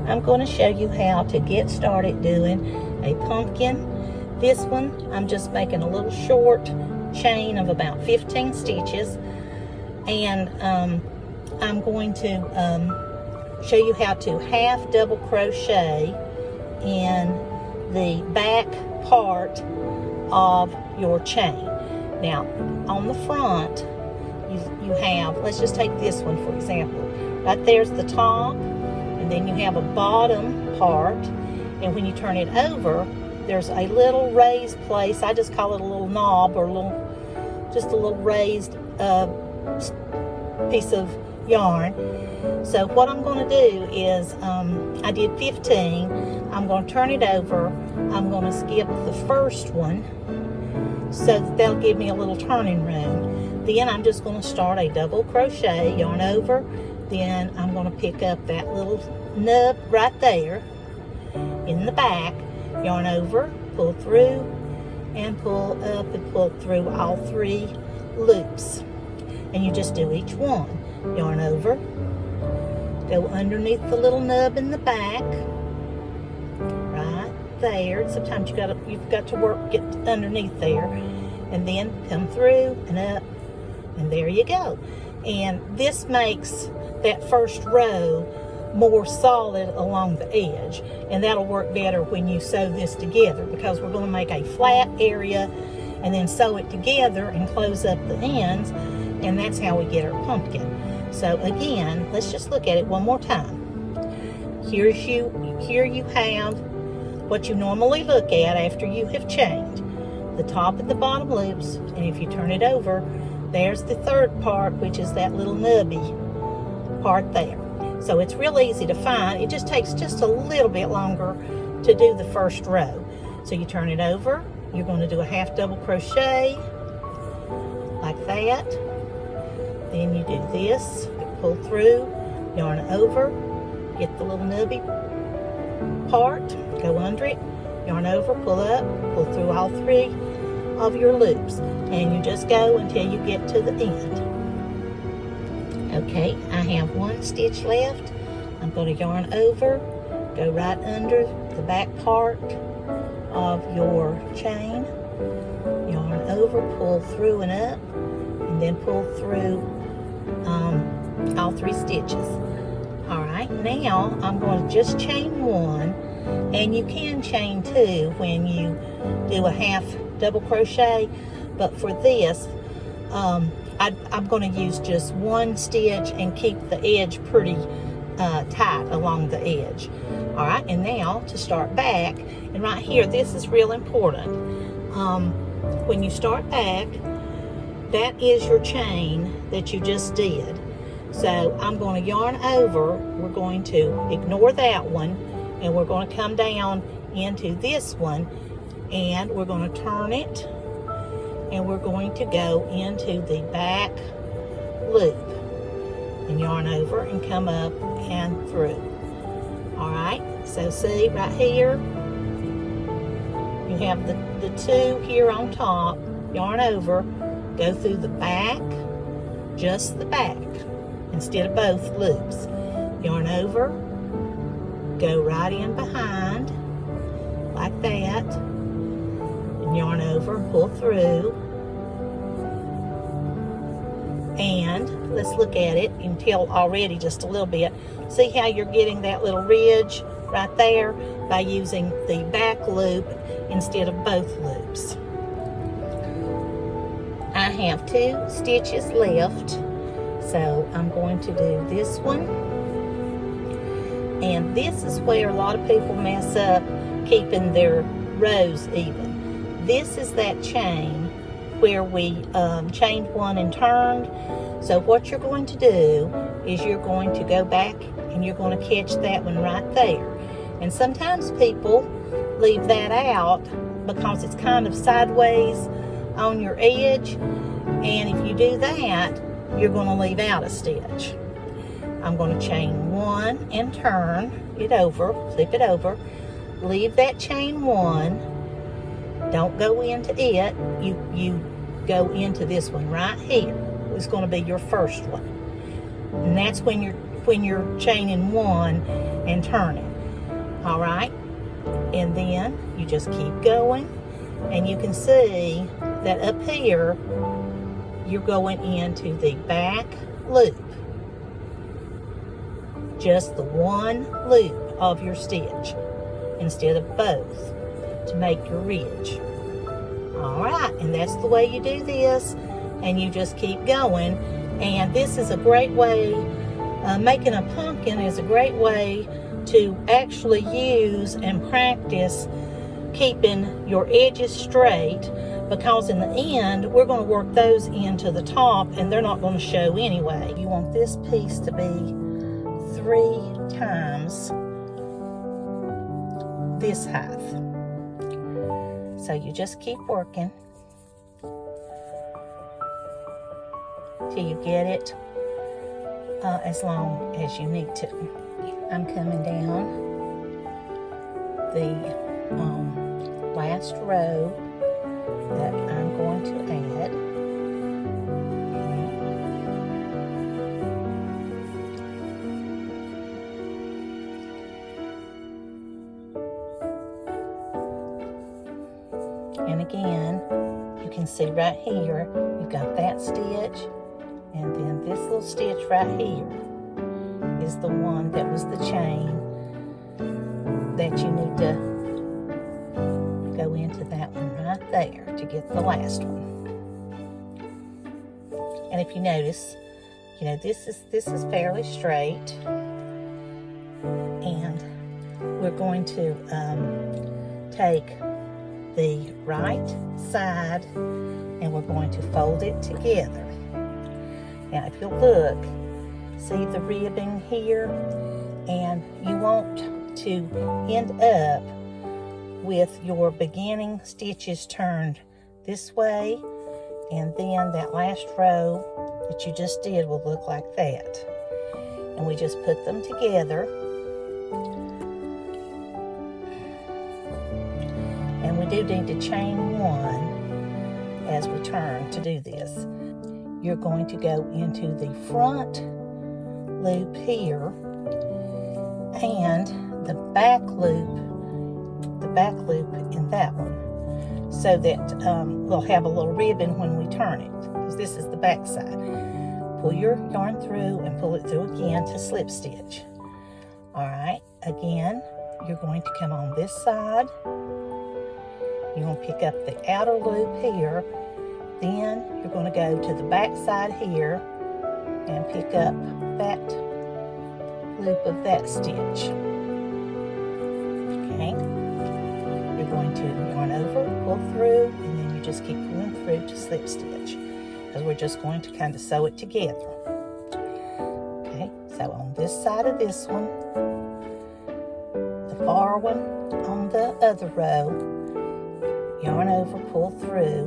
I'm going to show you how to get started doing a pumpkin. This one, I'm just making a little short chain of about 15 stitches, and I'm going to show you how to half double crochet in the back part of your chain. Now, on the front, you have, let's just take this one for example. Right there's the top, and then you have a bottom part, and when you turn it over, there's a little raised place. I just call it a little knob, or just a little raised piece of yarn. So what I'm going to do is, I did 15. I'm going to turn it over. I'm going to skip the first one, so that'll give me a little turning room. Then I'm just going to start a double crochet, yarn over. Then I'm going to pick up that little nub right there in the back, yarn over, pull through, and pull up and pull through all 3 loops. And you just do each one. Yarn over, go underneath the little nub in the back, right there. Sometimes you've got to get underneath there, and then come through and up, and there you go. And this makes that first row more solid along the edge, and that'll work better when you sew this together, because we're going to make a flat area and then sew it together and close up the ends, and that's how we get our pumpkin. So again, let's just look at it one more time. Here you have what you normally look at after you have chained, the top and the bottom loops, and if you turn it over, there's the third part, which is that little nubby part there. So it's real easy to find. It just takes just a little bit longer to do the first row. So you turn it over, you're going to do a half double crochet like that. Then you do this, pull through, yarn over, get the little nubby part, go under it, yarn over, pull up, pull through all 3 of your loops, and you just go until you get to the end. Okay, I have 1 stitch left. I'm going to yarn over, go right under the back part of your chain, yarn over, pull through and up, and then pull through all 3 stitches. Alright, now I'm going to just chain 1, and you can chain 2 when you do a half double crochet, but for this I'm going to use just 1 stitch and keep the edge pretty tight along the edge. Alright, and now to start back, and right here, this is real important. When you start back, that is your chain that you just did. So I'm going to yarn over, we're going to ignore that one, and we're going to come down into this one, and we're going to turn it, and we're going to go into the back loop and yarn over and come up and through. Alright, so see right here, you have the 2 here on top, yarn over, go through the back, just the back, instead of both loops. Yarn over, go right in behind, like that, and yarn over, pull through, and let's look at it until already just a little bit. See how you're getting that little ridge right there by using the back loop instead of both loops. I have 2 stitches left, so I'm going to do this one, and this is where a lot of people mess up keeping their rows even. This is that chain where we chained 1 and turned. So what you're going to do is you're going to go back and you're going to catch that one right there. And sometimes people leave that out because it's kind of sideways on your edge, and if you do that, you're going to leave out a stitch. I'm going to chain 1 and turn it over, flip it over, leave that chain 1, don't go into it, you go into this one right here. It's going to be your first one, and that's when you're chaining 1 and turning. All right, and then you just keep going, and you can see that up here you're going into the back loop, just the one loop of your stitch instead of both to make your ridge. All right, and that's the way you do this, and you just keep going. And this is a great way, making a pumpkin is a great way to actually use and practice keeping your edges straight, because in the end we're going to work those into the top and they're not going to show anyway. You want this piece to be 3 times this height. So you just keep working till you get it as long as you need to. I'm coming down the last row that I'm going to add. And again, you can see right here, you've got that stitch, and then this little stitch right here is the one that was the chain that you need to go into that one right there to get the last one. And if you notice, you know, this is fairly straight, and we're going to take the right side and we're going to fold it together. Now if you look, see the ribbing here, and you want to end up with your beginning stitches turned this way, and then that last row that you just did will look like that. And we just put them together, and we do need to chain 1 as we turn to do this. You're going to go into the front loop here and the back loop in that one, so that we'll have a little ribbon when we turn it, because this is the back side. Pull your yarn through and pull it through again to slip stitch. All right, again, you're going to come on this side. You're going to pick up the outer loop here, then you're going to go to the back side here and pick up that loop of that stitch. Okay, you're going to yarn over, pull through, and then you just keep pulling through to slip stitch, because we're just going to kind of sew it together. Okay, so on this side of this one, the far one on the other row, yarn over, pull through,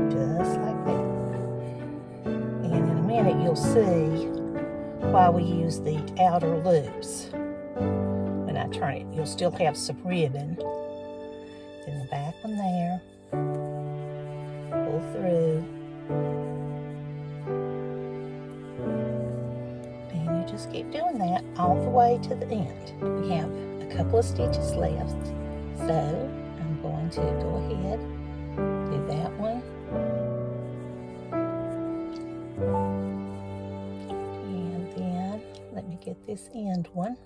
just like that. And in a minute you'll see why we use the outer loops. When I turn it, you'll still have some ribbon. Then the back one there, pull through, and you just keep doing that all the way to the end. We have a couple of stitches left, so I'm going to go ahead, do that one, and then let me get this end one.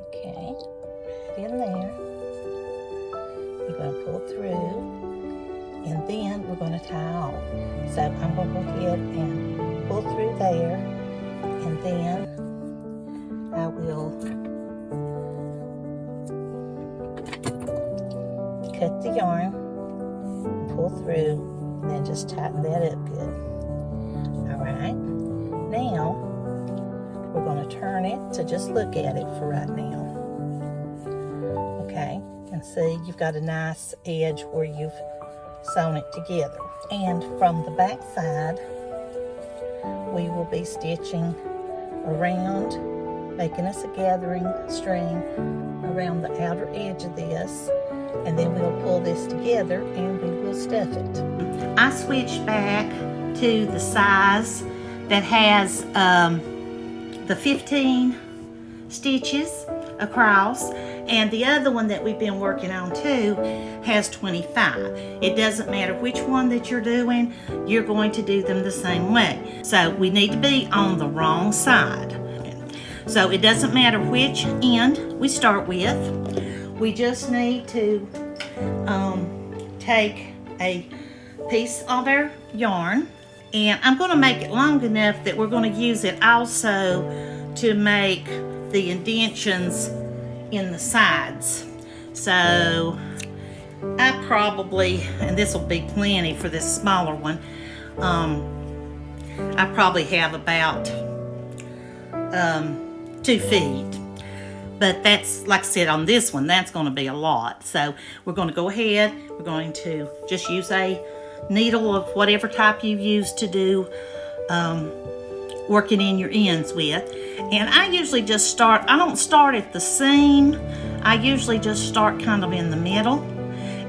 Okay, right in there. You're going to pull through, and then we're going to tie off. So I'm going to go ahead and pull through there, and then I will cut the yarn, pull through, and then just tighten that up good. All right, now we're going to turn it to just look at it for right now. Okay, and see you've got a nice edge where you've sewn it together. And from the back side, we will be stitching around, making us a gathering string around the outer edge of this, and then we'll pull this together and we will stuff it. I switched back to the size that has the 15 stitches across, and the other one that we've been working on too has 25. It doesn't matter which one that you're doing, you're going to do them the same way. So we need to be on the wrong side. So it doesn't matter which end we start with. We just need to take a piece of our yarn, and I'm going to make it long enough that we're going to use it also to make the indentions in the sides. So I probably, and this will be plenty for this smaller one, I probably have about 2 feet. But that's, like I said, on this one, that's going to be a lot. So we're going to go ahead, we're going to just use a needle of whatever type you use to do working in your ends with. And I usually just start, I don't start at the seam, I usually just start kind of in the middle.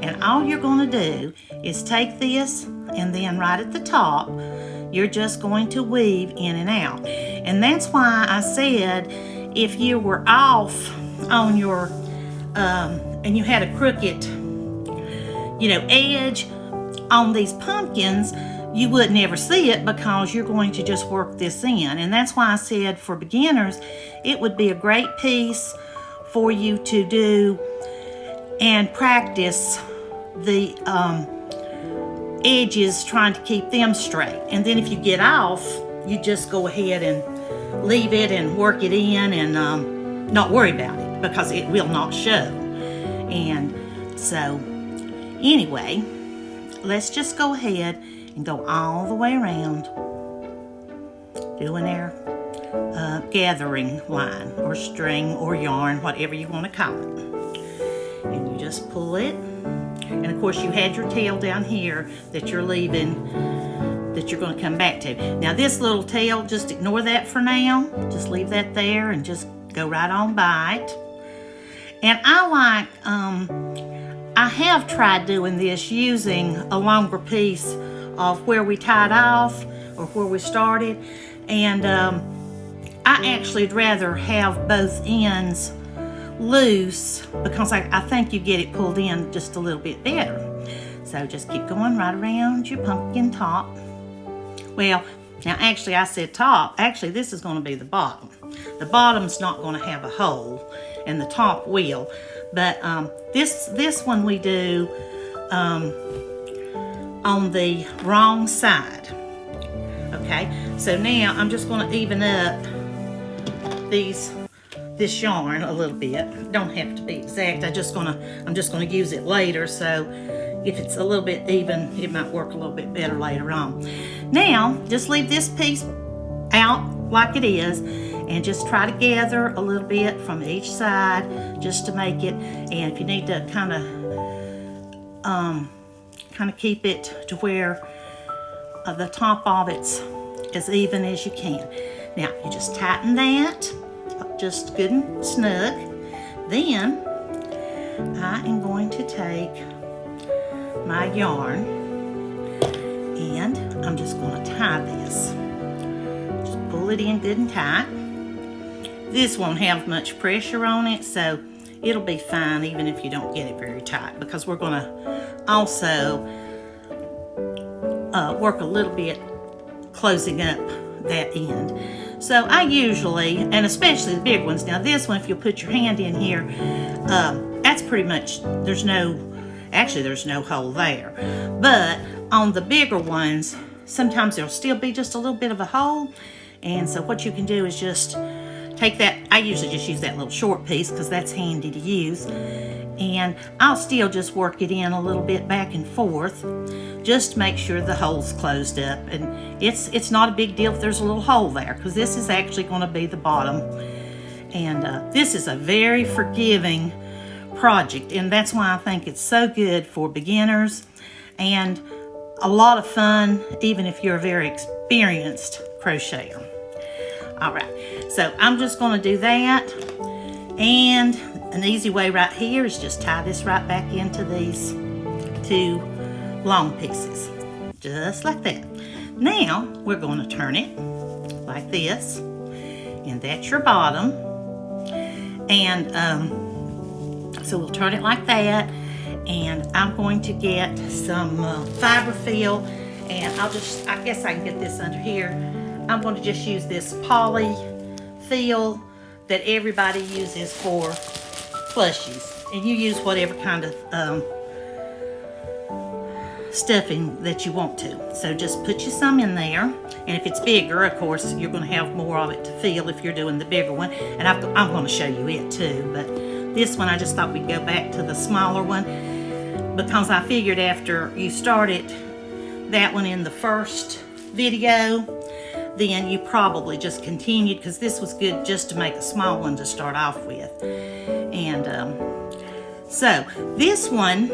And all you're going to do is take this, and then right at the top, you're just going to weave in and out. And that's why I said, if you were off on your, and you had a crooked, edge on these pumpkins, you would never see it because you're going to just work this in. And that's why I said for beginners, it would be a great piece for you to do and practice the edges, trying to keep them straight. And then if you get off, you just go ahead and leave it and work it in, and not worry about it because it will not show. And so anyway, let's just go ahead and go all the way around doing our gathering line or string or yarn, whatever you want to call it. And you just pull it, and of course you had your tail down here that you're leaving, that you're going to come back to. Now this little tail, just ignore that for now. Just leave that there and just go right on by it. And I like, I have tried doing this using a longer piece of where we tied off or where we started. And I actually would rather have both ends loose because I think you get it pulled in just a little bit better. So just keep going right around your pumpkin top. Well, now actually I said top. Actually, this is going to be the bottom. The bottom's not going to have a hole, and the top will. But this one we do on the wrong side. Okay, so now I'm just going to even up this yarn a little bit. Don't have to be exact. I'm just going to use it later. So if it's a little bit even, it might work a little bit better later on. Now, just leave this piece out like it is, and just try to gather a little bit from each side just to make it. And if you need to kind of keep it to where the top of it's as even as you can. Now, you just tighten that up just good and snug. Then I am going to take my yarn, and I'm just going to tie this. Just pull it in good and tight. This won't have much pressure on it, so it'll be fine even if you don't get it very tight, because we're going to also work a little bit closing up that end. So I usually, and especially the big ones, now this one, if you put your hand in here, that's pretty much, there's no hole there. But on the bigger ones, sometimes there'll still be just a little bit of a hole. And so what you can do is just take that, I usually just use that little short piece because that's handy to use. And I'll still just work it in a little bit back and forth, just to make sure the hole's closed up. And it's not a big deal if there's a little hole there, because this is actually going to be the bottom. And this is a very forgiving project, and that's why I think it's so good for beginners and a lot of fun even if you're a very experienced crocheter. All right, so I'm just going to do that, and an easy way right here is just tie this right back into these two long pieces, just like that. Now we're going to turn it like this, and that's your bottom. And so we'll turn it like that, and I'm going to get some fiberfill, and I guess I can get this under here. I'm going to just use this poly fill that everybody uses for plushies, and you use whatever kind of stuffing that you want to. So just put you some in there, and if it's bigger, of course, you're going to have more of it to fill if you're doing the bigger one, and I'm going to show you it too. But this one, I just thought we'd go back to the smaller one, because I figured after you started that one in the first video, then you probably just continued, because this was good just to make a small one to start off with. And so this one,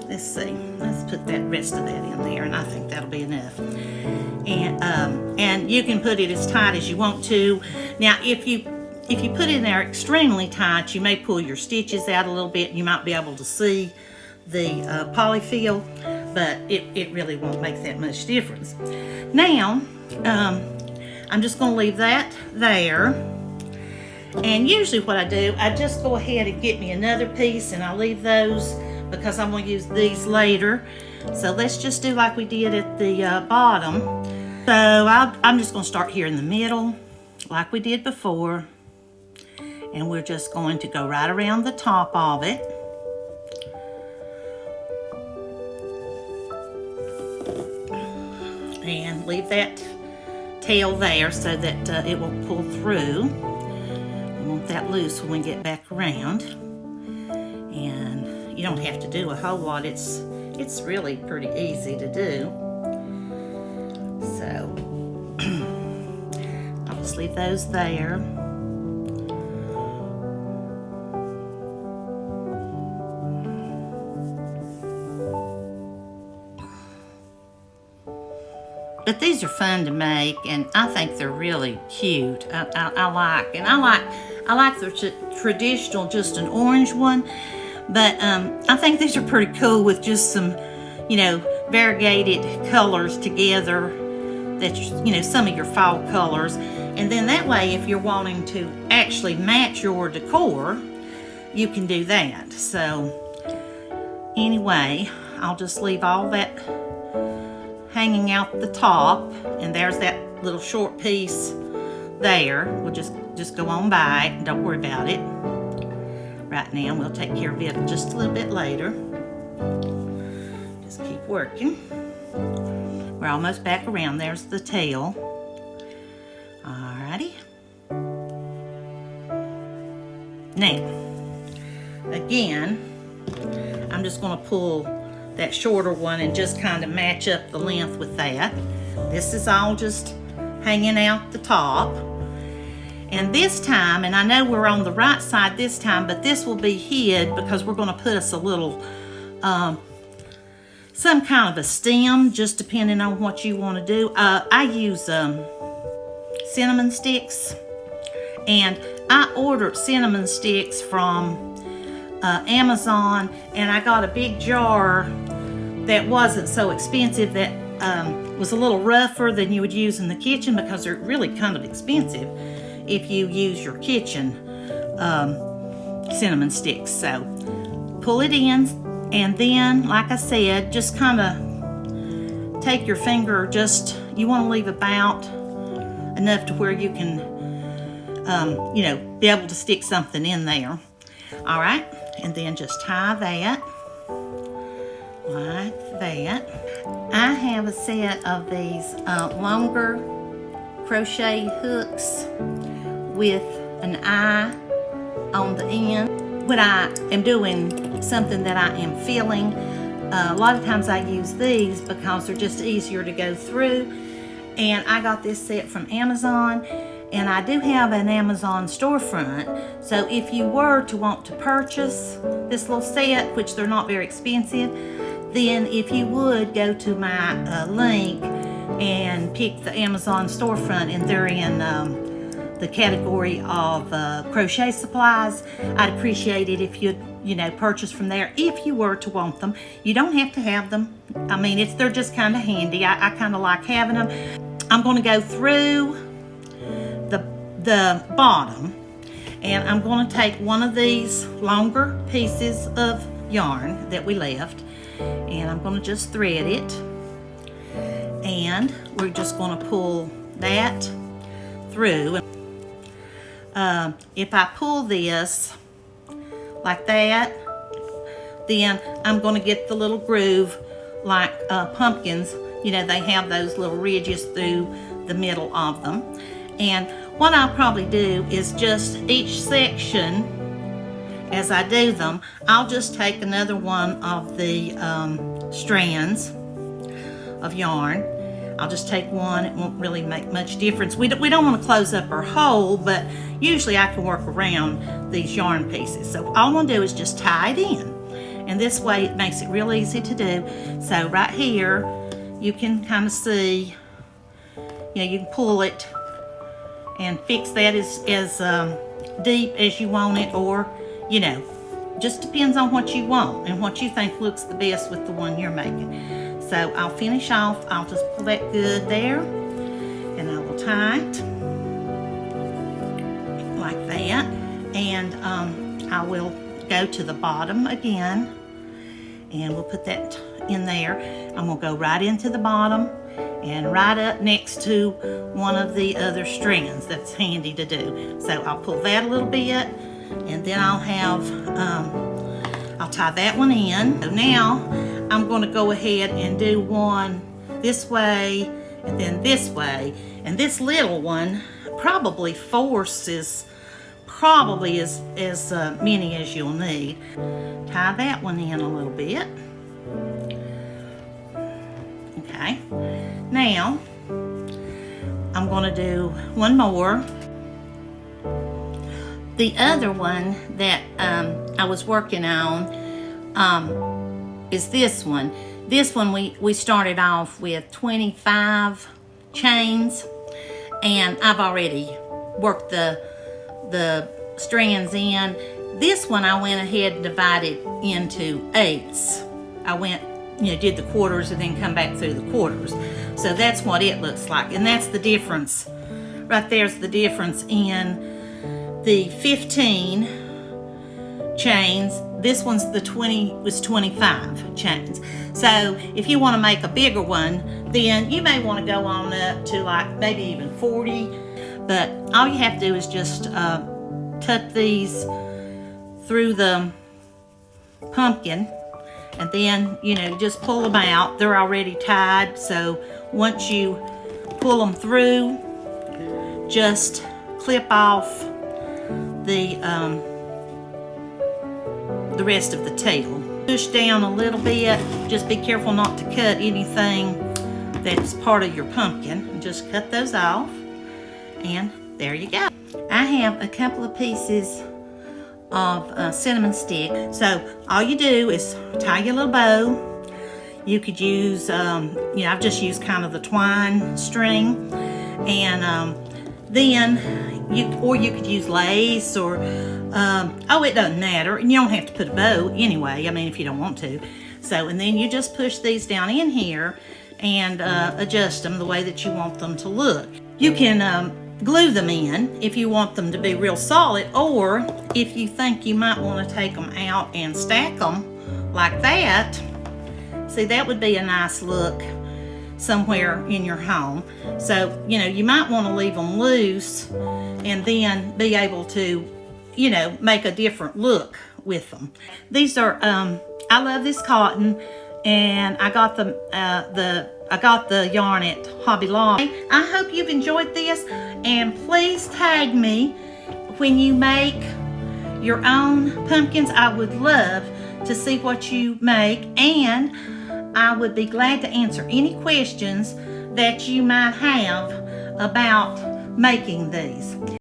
let's see, let's put that rest of that in there, and I think that'll be enough. And you can put it as tight as you want to. Now, if you put it in there extremely tight, you may pull your stitches out a little bit. You might be able to see the polyfill, but it really won't make that much difference. Now, I'm just going to leave that there. And usually what I do, I just go ahead and get me another piece, and I leave those because I'm going to use these later. So let's just do like we did at the bottom. So I'm just going to start here in the middle like we did before, and we're just going to go right around the top of it. And leave that tail there so that it won't pull through. We want that loose when we get back around. And you don't have to do a whole lot. It's really pretty easy to do. So I'll just leave those there. But these are fun to make, and I think they're really cute. I like the traditional, just an orange one, but I think these are pretty cool with just some, variegated colors together. That some of your fall colors, and then that way, if you're wanting to actually match your decor, you can do that. So anyway, I'll just leave all that hanging out the top, and there's that little short piece there. We'll just go on by it and don't worry about it right now. We'll take care of it just a little bit later. Just keep working. We're almost back around. There's the tail. Alrighty. Now, again, I'm just going to pull that shorter one and just kind of match up the length with that. This is all just hanging out the top. And this time, and I know we're on the right side this time, but this will be hid because we're going to put us a little, some kind of a stem, just depending on what you want to do. I use cinnamon sticks, and I ordered cinnamon sticks from Amazon, and I got a big jar that wasn't so expensive, that was a little rougher than you would use in the kitchen, because they're really kind of expensive if you use your kitchen cinnamon sticks. So pull it in, and then, like I said, just kind of take your finger, you want to leave about enough to where you can be able to stick something in there. All right, and then just tie that like that. I have a set of these longer crochet hooks with an eye on the end. When I am doing something that I am filling, a lot of times I use these because they're just easier to go through. And I got this set from Amazon, and I do have an Amazon storefront. So if you were to want to purchase this little set, which they're not very expensive, then if you would go to my link and pick the Amazon storefront, and they're in the category of crochet supplies, I'd appreciate it if you'd purchase from there if you were to want them. You don't have to have them. I mean, they're just kind of handy. I kind of like having them. I'm going to go through the the bottom, and I'm going to take one of these longer pieces of yarn that we left, and I'm going to just thread it, and we're just going to pull that through. If I pull this like that, then I'm going to get the little groove like pumpkins. You know, they have those little ridges through the middle of them. And what I'll probably do is just each section, as I do them, I'll just take another one of the strands of yarn. I'll just take one. It won't really make much difference. We don't want to close up our hole, but usually I can work around these yarn pieces. So all I'm going to do is just tie it in. And this way it makes it real easy to do. So right here, you can kind of see, you know, you can pull it and fix that as deep as you want it, or, you know, just depends on what you want and what you think looks the best with the one you're making. So I'll finish off, I'll just pull that good there, and I will tie it like that, and I will go to the bottom again, and we'll put that in there. I'm gonna go right into the bottom and right up next to one of the other strands. That's handy to do. So I'll pull that a little bit, and then I'll tie that one in. So now I'm going to go ahead and do one this way and then this way, and this little one probably forces probably as many as you'll need. Tie that one in a little bit. Okay, now I'm going to do one more. The other one that I was working on is this one. This one we started off with 25 chains, and I've already worked the strands in. This one I went ahead and divided into 8s. I went, you know, did the quarters and then come back through the quarters. So that's what it looks like, and that's the difference. Right there's the difference in the 15 chains. This one's was 25 chains. So if you want to make a bigger one, then you may want to go on up to like maybe even 40. But all you have to do is just tuck these through the pumpkin, and then, you know, just pull them out. They're already tied, so once you pull them through, just clip off the rest of the tail. Push down a little bit. Just be careful not to cut anything that's part of your pumpkin, and just cut those off, and there you go. I have a couple of pieces of cinnamon stick. So all you do is tie your little bow. You could use, you know, I've just used kind of the twine string, and then you could use lace, or oh, it doesn't matter, and you don't have to put a bow anyway, I mean, if you don't want to. So, and then you just push these down in here and adjust them the way that you want them to look. You can glue them in if you want them to be real solid, or if you think you might want to take them out and stack them like that. See, that would be a nice look somewhere in your home. So, you know, you might want to leave them loose and then be able to, you know, make a different look with them. These are, I love this cotton, and I got the yarn at Hobby Lobby. I hope you've enjoyed this, and please tag me when you make your own pumpkins. I would love to see what you make, and I would be glad to answer any questions that you might have about making these.